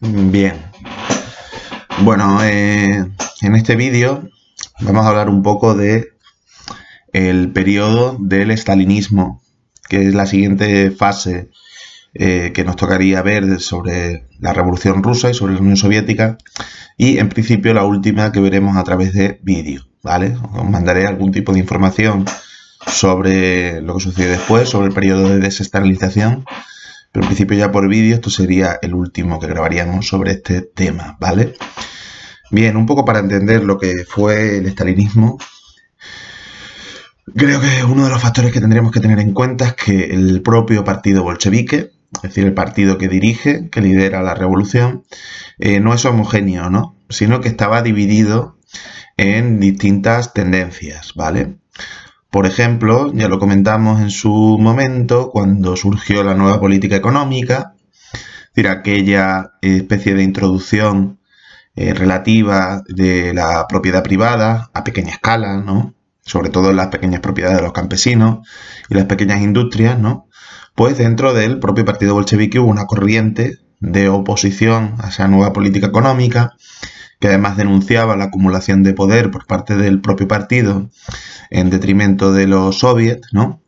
Bien, bueno, en este vídeo vamos a hablar un poco de el periodo del estalinismo, que es la siguiente fase que nos tocaría ver sobre la Revolución Rusa y sobre la Unión Soviética, y en principio la última que veremos a través de vídeo, ¿vale? Os mandaré algún tipo de información sobre lo que sucedió después, sobre el periodo de desestalinización, pero en principio ya por vídeo esto sería el último que grabaríamos sobre este tema, ¿vale? Bien, un poco para entender lo que fue el estalinismo, creo que uno de los factores que tendríamos que tener en cuenta es que el propio partido bolchevique, es decir, el partido que dirige, que lidera la revolución, no es homogéneo, ¿no? Sino que estaba dividido en distintas tendencias, ¿vale? Por ejemplo, ya lo comentamos en su momento, cuando surgió la nueva política económica, es decir, aquella especie de introducción relativa de la propiedad privada a pequeña escala, ¿no? Sobre todo en las pequeñas propiedades de los campesinos y las pequeñas industrias, ¿no? Pues dentro del propio partido bolchevique hubo una corriente de oposición a esa nueva política económica, que además denunciaba la acumulación de poder por parte del propio partido en detrimento de los soviets, ¿no?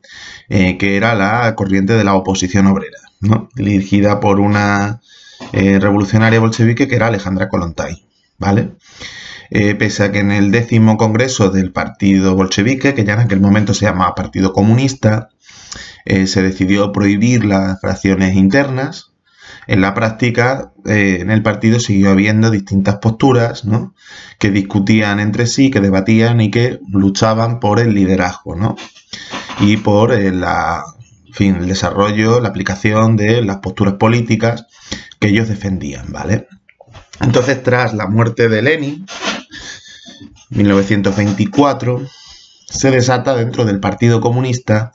Que era la corriente de la oposición obrera, ¿no? Dirigida por una revolucionaria bolchevique que era Alejandra Kollontai, ¿vale? Pese a que en el 10º congreso del partido bolchevique, que ya en aquel momento se llamaba Partido Comunista, se decidió prohibir las fracciones internas. En la práctica, en el partido siguió habiendo distintas posturas, ¿no? Que discutían entre sí, que debatían y que luchaban por el liderazgo, ¿no? Y por el desarrollo, la aplicación de las posturas políticas que ellos defendían, ¿vale? Entonces, tras la muerte de Lenin, 1924, se desata dentro del Partido Comunista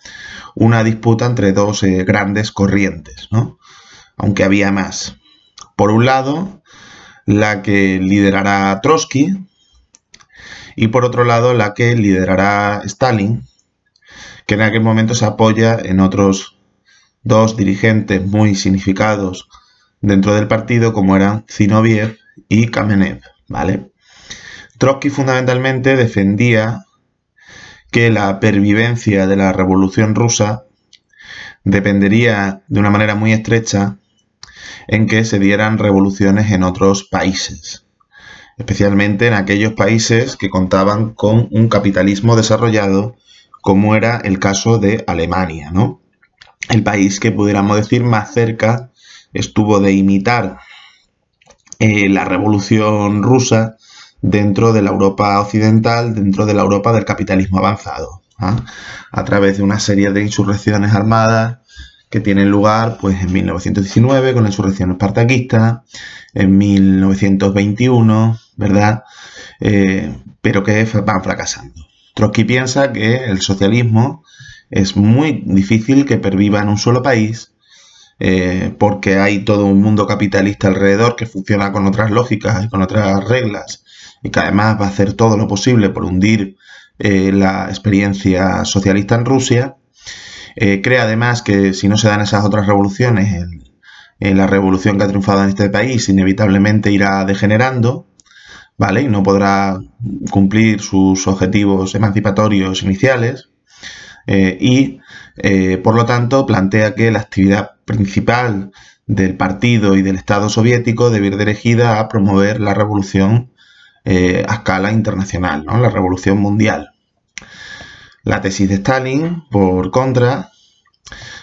una disputa entre dos grandes corrientes, ¿no? Aunque había más. Por un lado, la que liderará Trotsky, y por otro lado, la que liderará Stalin, que en aquel momento se apoya en otros dos dirigentes muy significados dentro del partido, como eran Zinoviev y Kamenev, ¿vale? Trotsky fundamentalmente defendía que la pervivencia de la Revolución Rusa dependería de una manera muy estrecha en que se dieran revoluciones en otros países, especialmente en aquellos países que contaban con un capitalismo desarrollado, como era el caso de Alemania, ¿no? El país que pudiéramos decir más cerca estuvo de imitar la Revolución Rusa dentro de la Europa occidental, dentro de la Europa del capitalismo avanzado, ¿eh? A través de una serie de insurrecciones armadas que tienen lugar pues, en 1919 con la insurrección espartaquista, en 1921, ¿verdad? Pero que van fracasando. Trotsky piensa que el socialismo es muy difícil que perviva en un solo país, porque hay todo un mundo capitalista alrededor que funciona con otras lógicas y con otras reglas, y que además va a hacer todo lo posible por hundir la experiencia socialista en Rusia. Cree además que si no se dan esas otras revoluciones, la revolución que ha triunfado en este país inevitablemente irá degenerando, ¿vale? Y no podrá cumplir sus objetivos emancipatorios iniciales. Por lo tanto, plantea que la actividad principal del partido y del Estado soviético debe ir dirigida a promover la revolución a escala internacional, ¿no? La revolución mundial. La tesis de Stalin, por contra,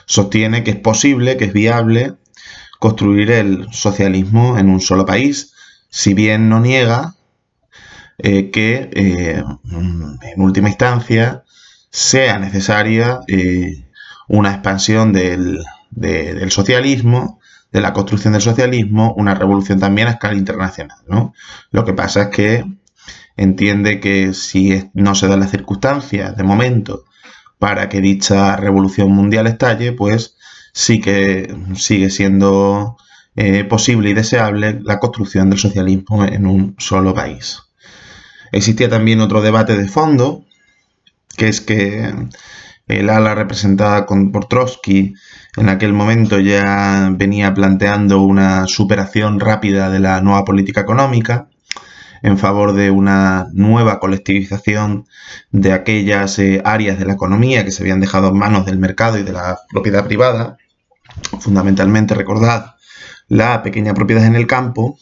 sostiene que es posible, que es viable construir el socialismo en un solo país, si bien no niega que en última instancia sea necesaria una expansión del socialismo, de la construcción del socialismo, una revolución también a escala internacional, ¿no? Lo que pasa es que entiende que si no se dan las circunstancias de momento para que dicha revolución mundial estalle, pues sí que sigue siendo posible y deseable la construcción del socialismo en un solo país. Existía también otro debate de fondo, que es que El ala representada por Trotsky en aquel momento ya venía planteando una superación rápida de la nueva política económica en favor de una nueva colectivización de aquellas áreas de la economía que se habían dejado en manos del mercado y de la propiedad privada, fundamentalmente, recordad, la pequeña propiedad en el campo,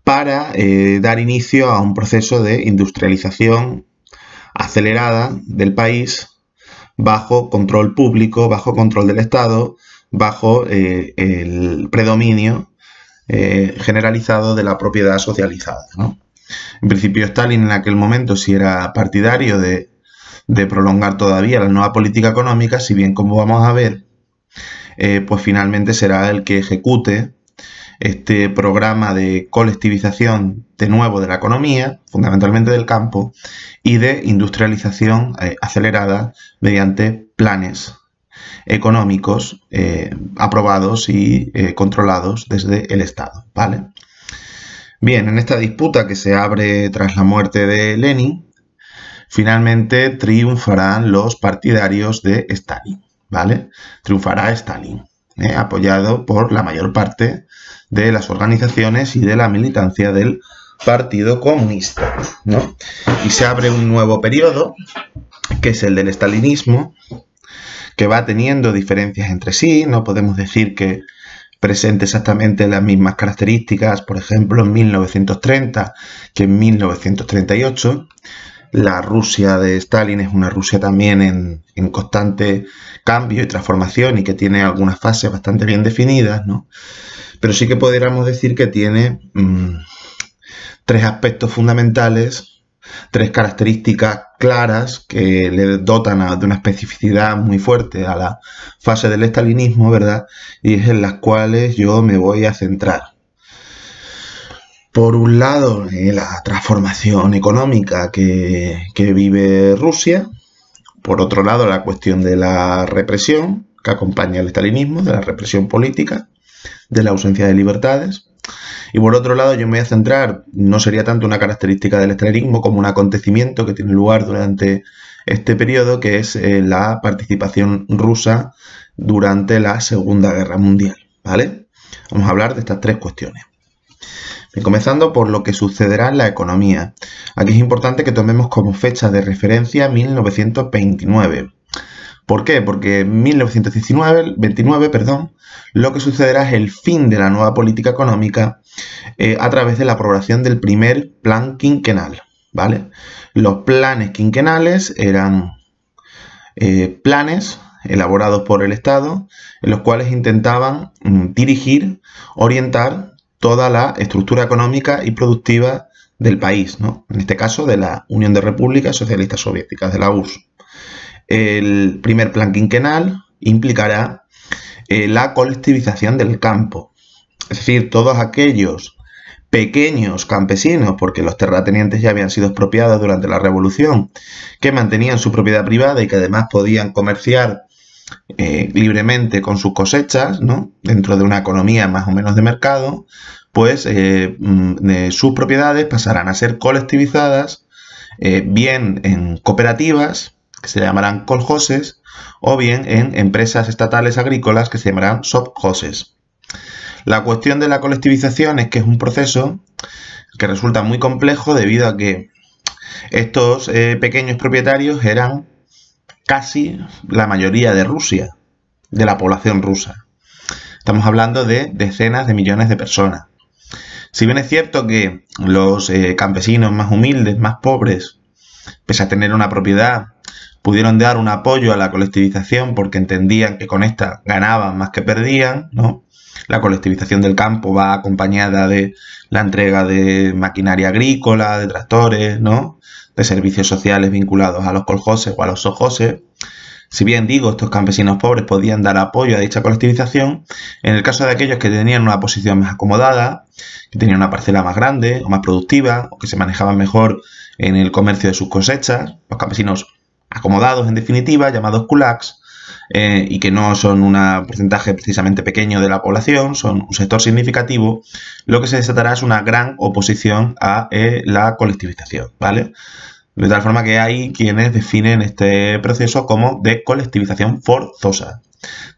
para dar inicio a un proceso de industrialización acelerada del país bajo control público, bajo control del Estado, bajo el predominio generalizado de la propiedad socializada, ¿no? En principio, Stalin en aquel momento sí era partidario de prolongar todavía la nueva política económica, si bien, como vamos a ver, pues finalmente será el que ejecute este programa de colectivización de nuevo de la economía, fundamentalmente del campo, y de industrialización acelerada mediante planes económicos aprobados y controlados desde el Estado, ¿vale? Bien, en esta disputa que se abre tras la muerte de Lenin, finalmente triunfarán los partidarios de Stalin, ¿vale? Triunfará Stalin, apoyado por la mayor parte de las organizaciones y de la militancia del Partido Comunista, ¿no? Y se abre un nuevo periodo, que es el del stalinismo, que va teniendo diferencias entre sí. No podemos decir que presente exactamente las mismas características, por ejemplo, en 1930 que en 1938. La Rusia de Stalin es una Rusia también en constante cambio y transformación y que tiene algunas fases bastante bien definidas, ¿no? Pero sí que podríamos decir que tiene tres aspectos fundamentales, tres características claras que le dotan de una especificidad muy fuerte a la fase del estalinismo, ¿verdad? Y es en las cuales yo me voy a centrar. Por un lado, la transformación económica que vive Rusia. Por otro lado, la cuestión de la represión que acompaña al estalinismo, de la represión política, de la ausencia de libertades. Y por otro lado, yo me voy a centrar, no sería tanto una característica del estalinismo como un acontecimiento que tiene lugar durante este periodo, que es la participación rusa durante la Segunda Guerra Mundial, ¿vale? Vamos a hablar de estas tres cuestiones. Bien, comenzando por lo que sucederá en la economía. Aquí es importante que tomemos como fecha de referencia 1929. ¿Por qué? Porque en 1929, lo que sucederá es el fin de la nueva política económica a través de la aprobación del primer plan quinquenal, ¿vale? Los planes quinquenales eran planes elaborados por el Estado en los cuales intentaban dirigir, orientar toda la estructura económica y productiva del país, ¿no? En este caso de la Unión de Repúblicas Socialistas Soviéticas, de la URSS. El primer plan quinquenal implicará la colectivización del campo, es decir, todos aquellos pequeños campesinos, porque los terratenientes ya habían sido expropiados durante la Revolución, que mantenían su propiedad privada y que además podían comerciar libremente con sus cosechas, ¿no? Dentro de una economía más o menos de mercado, pues sus propiedades pasarán a ser colectivizadas bien en cooperativas, que se llamarán koljoses, o bien en empresas estatales agrícolas que se llamarán sovkhozes. La cuestión de la colectivización es que es un proceso que resulta muy complejo debido a que estos pequeños propietarios eran casi la mayoría de Rusia, de la población rusa. Estamos hablando de decenas de millones de personas. Si bien es cierto que los campesinos más humildes, más pobres, pese a tener una propiedad, pudieron dar un apoyo a la colectivización porque entendían que con esta ganaban más que perdían, ¿no? La colectivización del campo va acompañada de la entrega de maquinaria agrícola, de tractores, ¿no? De servicios sociales vinculados a los koljoses o a los sovkhozes. Si bien digo, estos campesinos pobres podían dar apoyo a dicha colectivización, en el caso de aquellos que tenían una posición más acomodada, que tenían una parcela más grande o más productiva, o que se manejaban mejor en el comercio de sus cosechas, los campesinos acomodados en definitiva, llamados kulaks, y que no son un porcentaje precisamente pequeño de la población, son un sector significativo, lo que se desatará es una gran oposición a la colectivización, ¿vale? De tal forma que hay quienes definen este proceso como de colectivización forzosa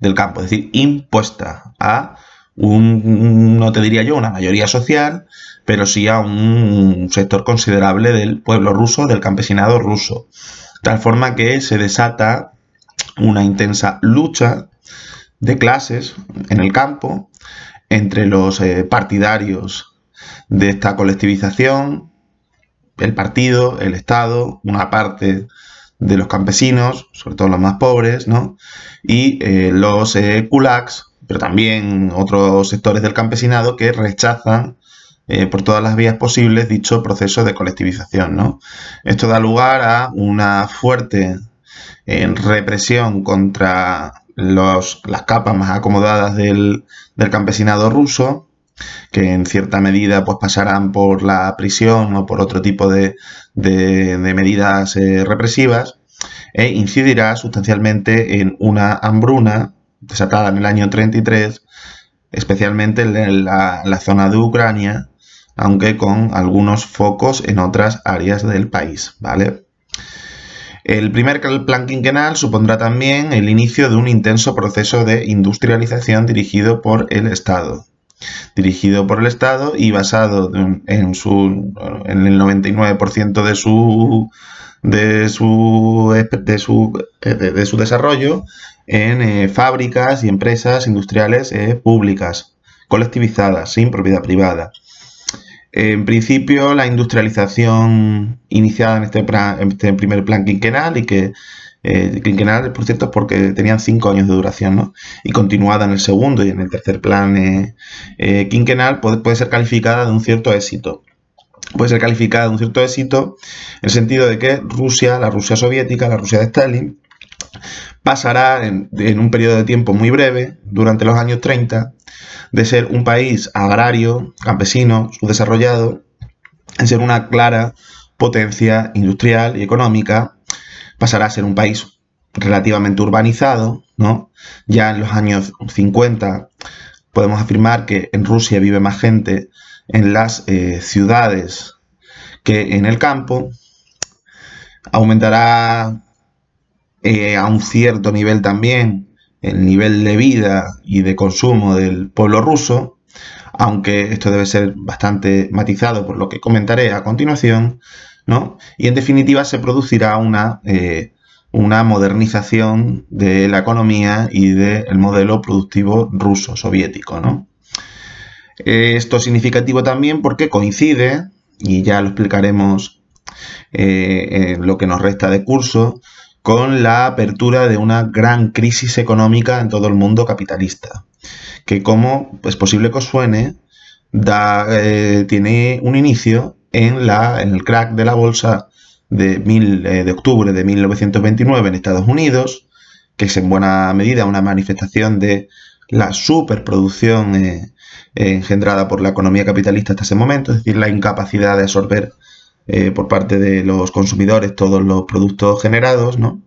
del campo, es decir, impuesta a no te diría yo una mayoría social, pero sí a un sector considerable del pueblo ruso, del campesinado ruso. De tal forma que se desata una intensa lucha de clases en el campo entre los partidarios de esta colectivización, el partido, el Estado, una parte de los campesinos, sobre todo los más pobres, ¿no? Y los kulaks, pero también otros sectores del campesinado que rechazan por todas las vías posibles dicho proceso de colectivización, ¿no? Esto da lugar a una fuerte represión contra las capas más acomodadas del campesinado ruso, que en cierta medida pues pasarán por la prisión o por otro tipo de medidas represivas, e incidirá sustancialmente en una hambruna desatada en el año 33, especialmente en la zona de Ucrania, aunque con algunos focos en otras áreas del país, ¿vale? El primer plan quinquenal supondrá también el inicio de un intenso proceso de industrialización dirigido por el Estado y basado en el 99% de su desarrollo en fábricas y empresas industriales públicas, colectivizadas, sin propiedad privada. En principio, la industrialización iniciada en este primer plan quinquenal, y que quinquenal, por cierto, porque tenían 5 años de duración, ¿no? Y continuada en el segundo y en el tercer plan quinquenal, puede ser calificada de un cierto éxito. Puede ser calificada de un cierto éxito en el sentido de que Rusia, la Rusia soviética, la Rusia de Stalin, pasará en un periodo de tiempo muy breve, durante los años 30, de ser un país agrario, campesino, subdesarrollado, en ser una clara potencia industrial y económica, pasará a ser un país relativamente urbanizado, ¿no? Ya en los años 50 podemos afirmar que en Rusia vive más gente en las ciudades que en el campo. Aumentará a un cierto nivel también el nivel de vida y de consumo del pueblo ruso, aunque esto debe ser bastante matizado por lo que comentaré a continuación, ¿no? Y en definitiva se producirá una modernización de la economía y del modelo productivo ruso soviético, ¿no? Esto es significativo también porque coincide, y ya lo explicaremos en lo que nos resta de curso, con la apertura de una gran crisis económica en todo el mundo capitalista, que, como es posible que os suene, tiene un inicio en el crack de la bolsa de octubre de 1929 en Estados Unidos, que es en buena medida una manifestación de la superproducción engendrada por la economía capitalista hasta ese momento, es decir, la incapacidad de absorber por parte de los consumidores todos los productos generados, ¿no?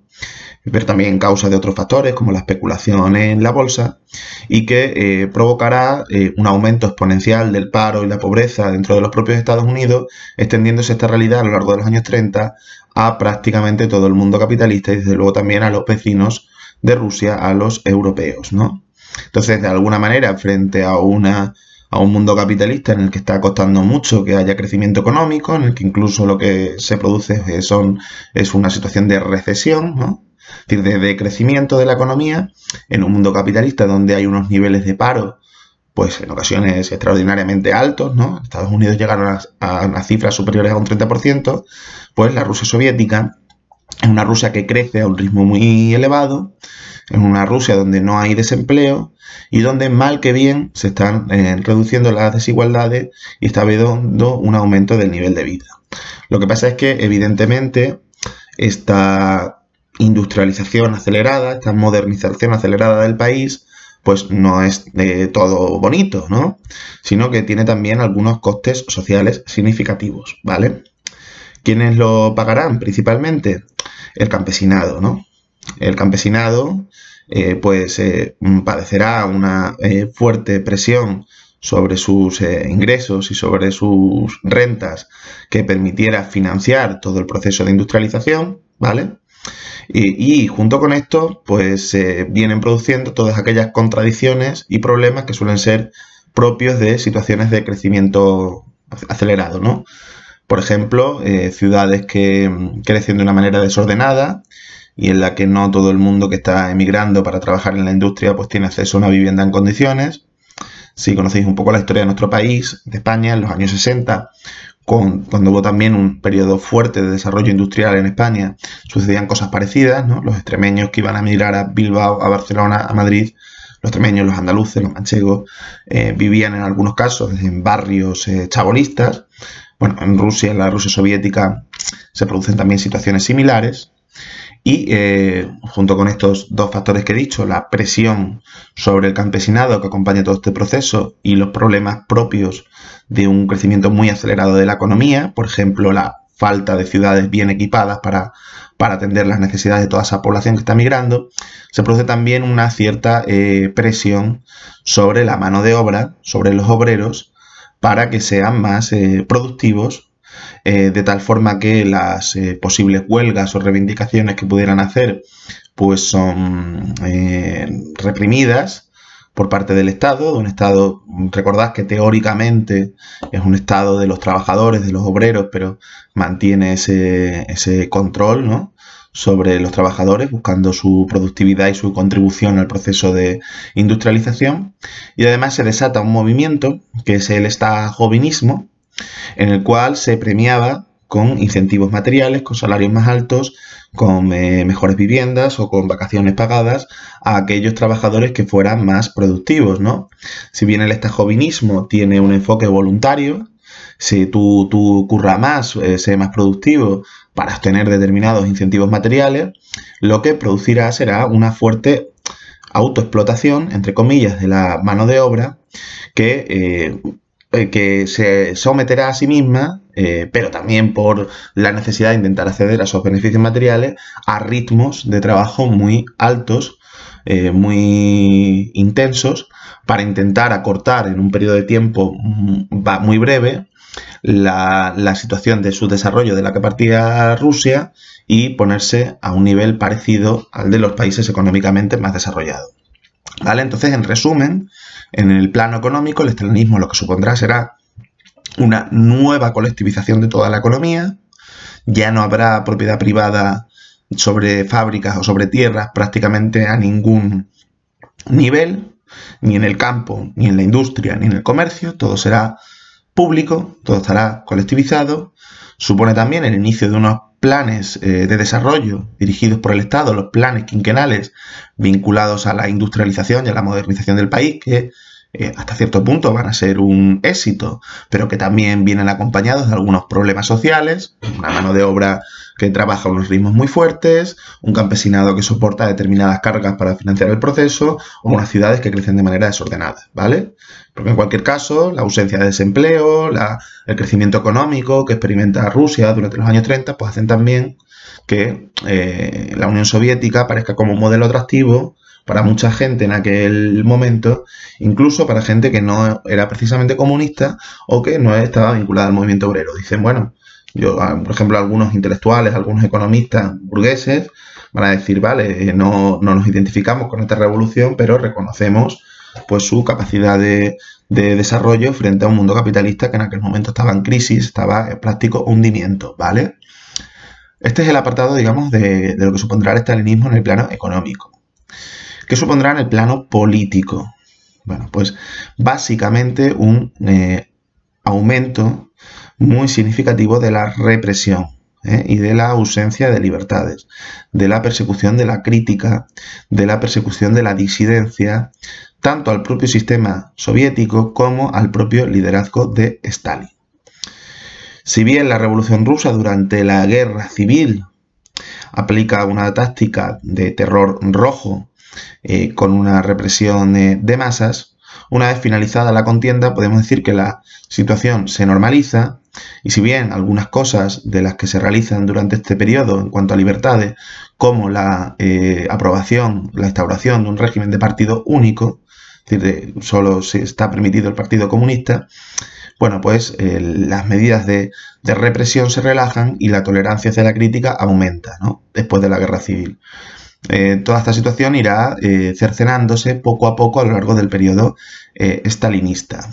Pero también causa de otros factores como la especulación en la bolsa, y que provocará un aumento exponencial del paro y la pobreza dentro de los propios Estados Unidos, extendiéndose esta realidad a lo largo de los años 30 a prácticamente todo el mundo capitalista y desde luego también a los vecinos de Rusia, a los europeos, ¿no? Entonces, de alguna manera, frente a un mundo capitalista en el que está costando mucho que haya crecimiento económico, en el que incluso lo que se produce es una situación de recesión, ¿no? Es decir, de decrecimiento de la economía, en un mundo capitalista donde hay unos niveles de paro, pues en ocasiones extraordinariamente altos, ¿no? Estados Unidos llegaron a unas cifras superiores a un 30%, pues la Rusia soviética es una Rusia que crece a un ritmo muy elevado, es una Rusia donde no hay desempleo y donde mal que bien se están reduciendo las desigualdades y está habiendo un aumento del nivel de vida. Lo que pasa es que evidentemente esta industrialización acelerada, esta modernización acelerada del país, pues no es todo bonito, ¿no? Sino que tiene también algunos costes sociales significativos, ¿vale? ¿Quiénes lo pagarán principalmente? El campesinado, ¿no? El campesinado padecerá una fuerte presión sobre sus ingresos y sobre sus rentas que permitiera financiar todo el proceso de industrialización, ¿vale? Y junto con esto, pues se vienen produciendo todas aquellas contradicciones y problemas que suelen ser propios de situaciones de crecimiento acelerado, ¿no? Por ejemplo, ciudades que crecen de una manera desordenada y en la que no todo el mundo que está emigrando para trabajar en la industria pues tiene acceso a una vivienda en condiciones. Si conocéis un poco la historia de nuestro país, de España, en los años 60, cuando hubo también un periodo fuerte de desarrollo industrial en España, sucedían cosas parecidas, ¿no? Los extremeños que iban a migrar a Bilbao, a Barcelona, a Madrid, los extremeños, los andaluces, los manchegos, vivían en algunos casos en barrios chabolistas. Bueno, en Rusia, en la Rusia soviética, se producen también situaciones similares. Y junto con estos dos factores que he dicho, la presión sobre el campesinado que acompaña todo este proceso y los problemas propios de un crecimiento muy acelerado de la economía, por ejemplo, la falta de ciudades bien equipadas para atender las necesidades de toda esa población que está migrando, se produce también una cierta presión sobre la mano de obra, sobre los obreros, para que sean más productivos, de tal forma que las posibles huelgas o reivindicaciones que pudieran hacer pues son reprimidas por parte del Estado, de un Estado, recordad que teóricamente es un Estado de los trabajadores, de los obreros, pero mantiene ese control, ¿no?, sobre los trabajadores, buscando su productividad y su contribución al proceso de industrialización. Y además se desata un movimiento que es el estajovinismo, en el cual se premiaba con incentivos materiales, con salarios más altos, con mejores viviendas o con vacaciones pagadas a aquellos trabajadores que fueran más productivos, ¿no? Si bien el estajovinismo tiene un enfoque voluntario, si tú curras más, sé más productivo para obtener determinados incentivos materiales, lo que producirá será una fuerte autoexplotación, entre comillas, de la mano de obra que se someterá a sí misma, pero también por la necesidad de intentar acceder a esos beneficios materiales, a ritmos de trabajo muy altos, muy intensos, para intentar acortar en un periodo de tiempo muy breve la situación de su desarrollo de la que partía Rusia y ponerse a un nivel parecido al de los países económicamente más desarrollados. ¿Vale? Entonces, en resumen, en el plano económico, el estalinismo lo que supondrá será una nueva colectivización de toda la economía. Ya no habrá propiedad privada sobre fábricas o sobre tierras prácticamente a ningún nivel, ni en el campo, ni en la industria, ni en el comercio. Todo será público, todo estará colectivizado. Supone también el inicio de unos planes de desarrollo dirigidos por el Estado, los planes quinquenales vinculados a la industrialización y a la modernización del país, que hasta cierto punto van a ser un éxito, pero que también vienen acompañados de algunos problemas sociales, una mano de obra que trabaja a unos ritmos muy fuertes, un campesinado que soporta determinadas cargas para financiar el proceso, o unas ciudades que crecen de manera desordenada, ¿vale? Porque en cualquier caso, la ausencia de desempleo, el crecimiento económico que experimenta Rusia durante los años 30, pues hacen también que la Unión Soviética aparezca como un modelo atractivo para mucha gente en aquel momento, incluso para gente que no era precisamente comunista o que no estaba vinculada al movimiento obrero. Dicen, bueno, por ejemplo, algunos intelectuales, algunos economistas burgueses van a decir, vale, no nos identificamos con esta revolución, pero reconocemos pues su capacidad de desarrollo frente a un mundo capitalista que en aquel momento estaba en crisis, estaba en práctico hundimiento, ¿vale? Este es el apartado, digamos, de lo que supondrá el estalinismo en el plano económico. ¿Qué supondrá en el plano político? Bueno, pues básicamente un aumento muy significativo de la represión y de la ausencia de libertades, de la persecución de la crítica, de la persecución de la disidencia, tanto al propio sistema soviético como al propio liderazgo de Stalin. Si bien la Revolución Rusa durante la Guerra Civil aplica una táctica de terror rojo con una represión de masas, una vez finalizada la contienda podemos decir que la situación se normaliza y si bien algunas cosas de las que se realizan durante este periodo en cuanto a libertades, como la aprobación, la instauración de un régimen de partido único, es decir, solo se está permitido el Partido Comunista, bueno, pues las medidas de represión se relajan y la tolerancia hacia la crítica aumenta, ¿no? Después de la guerra civil. Toda esta situación irá cercenándose poco a poco a lo largo del periodo stalinista,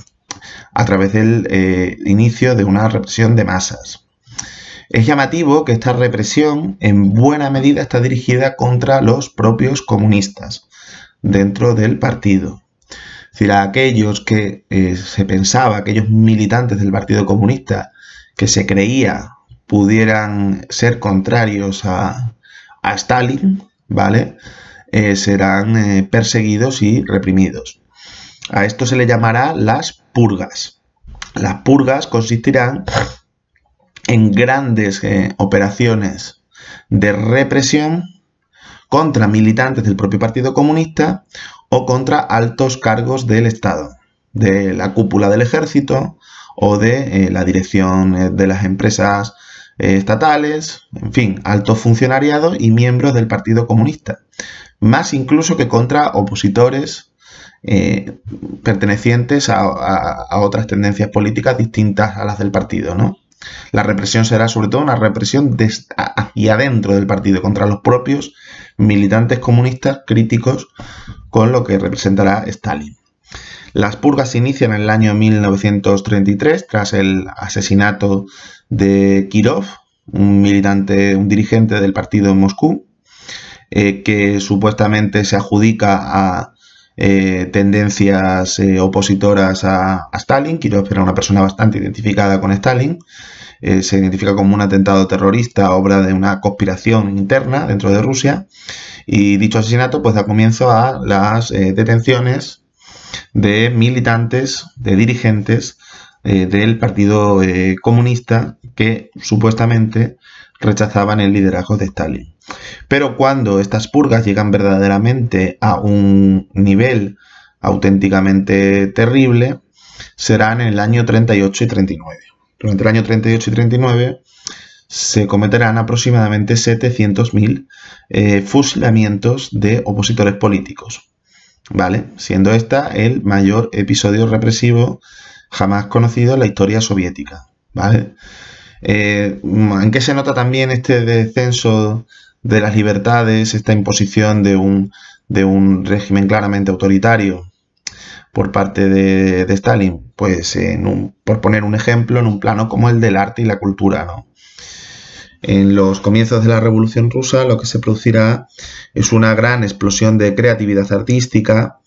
a través del inicio de una represión de masas. Es llamativo que esta represión en buena medida está dirigida contra los propios comunistas dentro del partido. Es decir, a aquellos que se pensaba, aquellos militantes del Partido Comunista que se creía pudieran ser contrarios a Stalin, ¿vale? Serán perseguidos y reprimidos. A esto se le llamará las purgas. Las purgas consistirán en grandes operaciones de represión contra militantes del propio Partido Comunista o contra altos cargos del Estado, de la cúpula del ejército o de la dirección de las empresas estatales, en fin, altos funcionariados y miembros del Partido Comunista, más incluso que contra opositores pertenecientes a otras tendencias políticas distintas a las del partido, ¿no? La represión será sobre todo una represión hacia adentro del partido, contra los propios militantes comunistas críticos con lo que representará Stalin. Las purgas se inician en el año 1933 tras el asesinato de Kirov, un dirigente del partido en Moscú, que supuestamente se adjudica a tendencias opositoras a Stalin. Kirov era una persona bastante identificada con Stalin. Se identifica como un atentado terrorista, obra de una conspiración interna dentro de Rusia, y dicho asesinato pues da comienzo a las detenciones de militantes, de dirigentes del Partido Comunista que supuestamente rechazaban el liderazgo de Stalin. Pero cuando estas purgas llegan verdaderamente a un nivel auténticamente terrible, serán en el año 38 y 39. Durante el año 38 y 39 se cometerán aproximadamente 700.000 fusilamientos de opositores políticos, ¿vale? Siendo esta el mayor episodio represivo jamás conocido en la historia soviética, ¿vale? ¿En qué se nota también este descenso de las libertades, esta imposición de un régimen claramente autoritario por parte de Stalin? Pues por poner un ejemplo, en un plano como el del arte y la cultura, ¿no? En los comienzos de la Revolución Rusa lo que se producirá es una gran explosión de creatividad artística,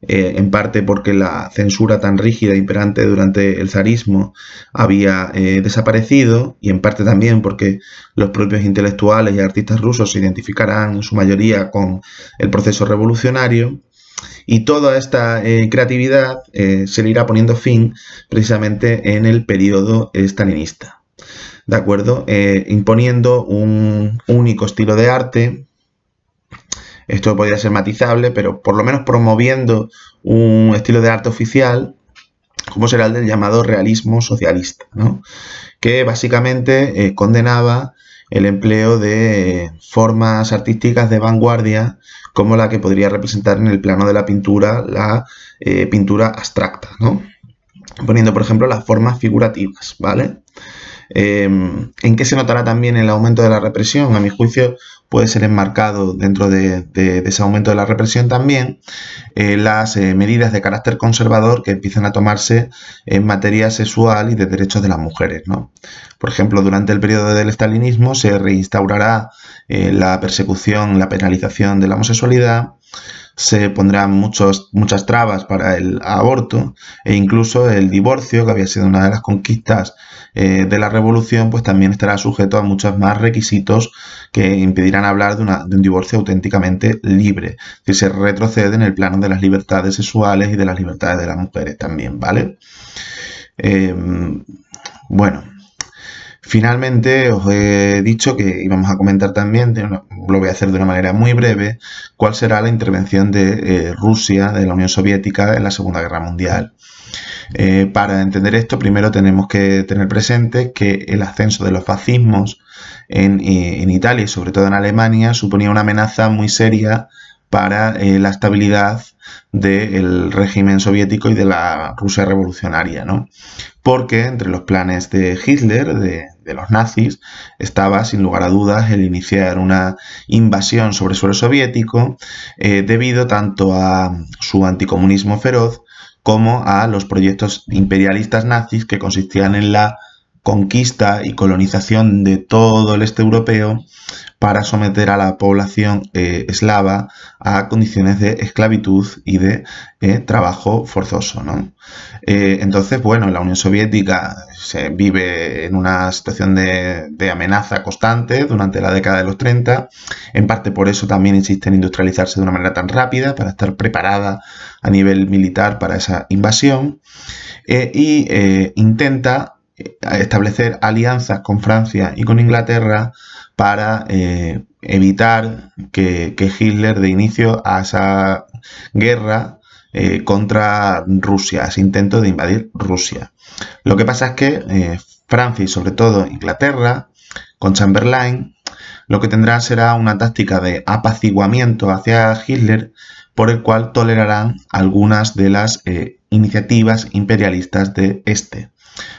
en parte porque la censura tan rígida e imperante durante el zarismo había desaparecido, y en parte también porque los propios intelectuales y artistas rusos se identificarán en su mayoría con el proceso revolucionario, y toda esta creatividad se le irá poniendo fin precisamente en el periodo stalinista, ¿de acuerdo? Imponiendo un único estilo de arte. Esto podría ser matizable, pero por lo menos promoviendo un estilo de arte oficial, como será el del llamado realismo socialista, ¿no? Que básicamente condenaba el empleo de formas artísticas de vanguardia como la que podría representar en el plano de la pintura la pintura abstracta, ¿no? Poniendo, por ejemplo, las formas figurativas, ¿vale? ¿En qué se notará también el aumento de la represión? A mi juicio puede ser enmarcado dentro de ese aumento de la represión también las medidas de carácter conservador que empiezan a tomarse en materia sexual y de derechos de las mujeres, ¿no? Por ejemplo, durante el periodo del estalinismo se reinstaurará la persecución, la penalización de la homosexualidad, se pondrán muchas trabas para el aborto e incluso el divorcio, que había sido una de las conquistas de la revolución, pues también estará sujeto a muchos más requisitos que impedirán hablar de un divorcio auténticamente libre. Es decir, se retrocede en el plano de las libertades sexuales y de las libertades de las mujeres también, ¿vale? Bueno, finalmente os he dicho que íbamos a comentar también, lo voy a hacer de una manera muy breve, cuál será la intervención de Rusia, de la Unión Soviética, en la Segunda Guerra Mundial. Para entender esto, primero tenemos que tener presente que el ascenso de los fascismos en Italia y sobre todo en Alemania suponía una amenaza muy seria para la estabilidad del régimen soviético y de la Rusia revolucionaria, ¿no? Porque entre los planes de Hitler, de los nazis, estaba sin lugar a dudas el iniciar una invasión sobre suelo soviético debido tanto a su anticomunismo feroz como a los proyectos imperialistas nazis que consistían en la conquista y colonización de todo el este europeo para someter a la población eslava a condiciones de esclavitud y de trabajo forzoso, ¿no? Entonces, bueno, la Unión Soviética se vive en una situación de amenaza constante durante la década de los 30. En parte por eso también insiste en industrializarse de una manera tan rápida, para estar preparada a nivel militar para esa invasión. Intenta establecer alianzas con Francia y con Inglaterra para evitar que Hitler dé inicio a esa guerra contra Rusia, ese intento de invadir Rusia. Lo que pasa es que Francia y sobre todo Inglaterra, con Chamberlain, lo que tendrán será una táctica de apaciguamiento hacia Hitler, por el cual tolerarán algunas de las iniciativas imperialistas de este.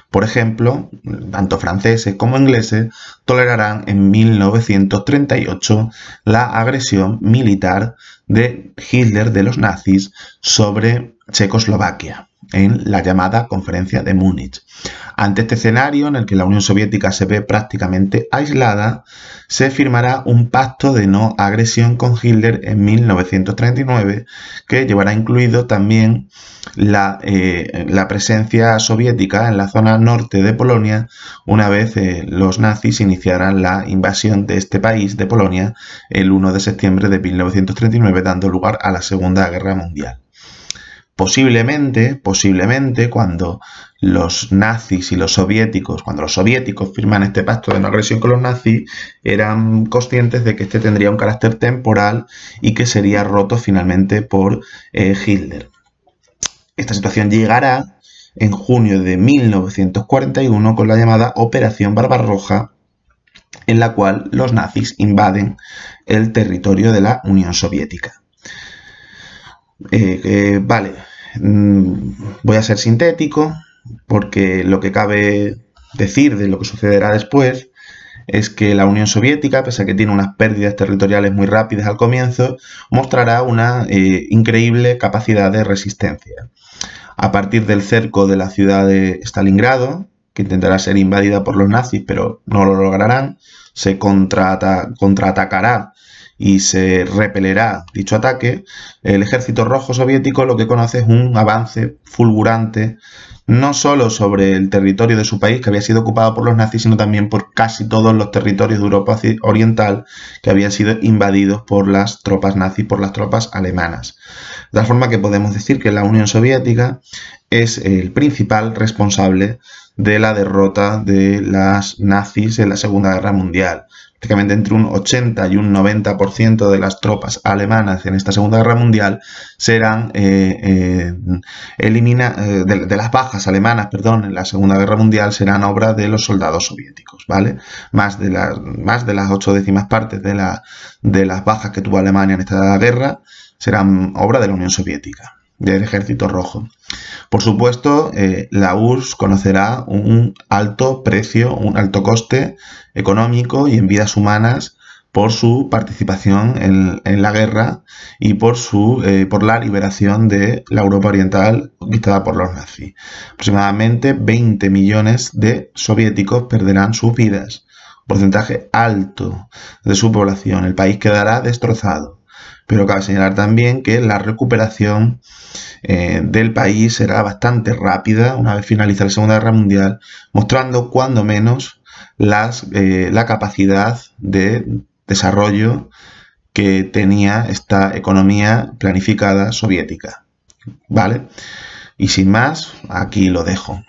Por ejemplo, tanto franceses como ingleses tolerarán en 1938 la agresión militar de Hitler, de los nazis, sobre Checoslovaquia en la llamada Conferencia de Múnich. Ante este escenario, en el que la Unión Soviética se ve prácticamente aislada, se firmará un pacto de no agresión con Hitler en 1939, que llevará incluido también la presencia soviética en la zona norte de Polonia, una vez los nazis iniciaran la invasión de este país, de Polonia, el 1 de septiembre de 1939, dando lugar a la Segunda Guerra Mundial. Posiblemente, cuando los nazis y los soviéticos, cuando los soviéticos firman este pacto de no agresión con los nazis, eran conscientes de que este tendría un carácter temporal y que sería roto finalmente por Hitler. Esta situación llegará en junio de 1941 con la llamada Operación Barbarroja, en la cual los nazis invaden el territorio de la Unión Soviética. Voy a ser sintético, porque lo que cabe decir de lo que sucederá después es que la Unión Soviética, pese a que tiene unas pérdidas territoriales muy rápidas al comienzo, mostrará una increíble capacidad de resistencia. A partir del cerco de la ciudad de Stalingrado, que intentará ser invadida por los nazis, pero no lo lograrán, se contraatacará y se repelerá dicho ataque, el ejército rojo soviético lo que conoce es un avance fulgurante, no solo sobre el territorio de su país, que había sido ocupado por los nazis, sino también por casi todos los territorios de Europa Oriental que habían sido invadidos por las tropas nazis, por las tropas alemanas. De tal forma que podemos decir que la Unión Soviética es el principal responsable de la derrota de las nazis en la Segunda Guerra Mundial. Prácticamente entre un 80 y un 90% de las tropas alemanas en esta Segunda Guerra Mundial serán de las bajas alemanas, en la Segunda Guerra Mundial serán obra de los soldados soviéticos, ¿vale? Más de las 8 décimas partes de las bajas que tuvo Alemania en esta guerra serán obra de la Unión Soviética, del Ejército Rojo. Por supuesto, la URSS conocerá un alto precio, un alto coste económico y en vidas humanas por su participación en la guerra y por la liberación de la Europa Oriental conquistada por los nazis. Aproximadamente 20 millones de soviéticos perderán sus vidas, un porcentaje alto de su población. El país quedará destrozado. Pero cabe señalar también que la recuperación del país será bastante rápida una vez finaliza la Segunda Guerra Mundial, mostrando cuando menos la capacidad de desarrollo que tenía esta economía planificada soviética. ¿Vale? Y sin más, aquí lo dejo.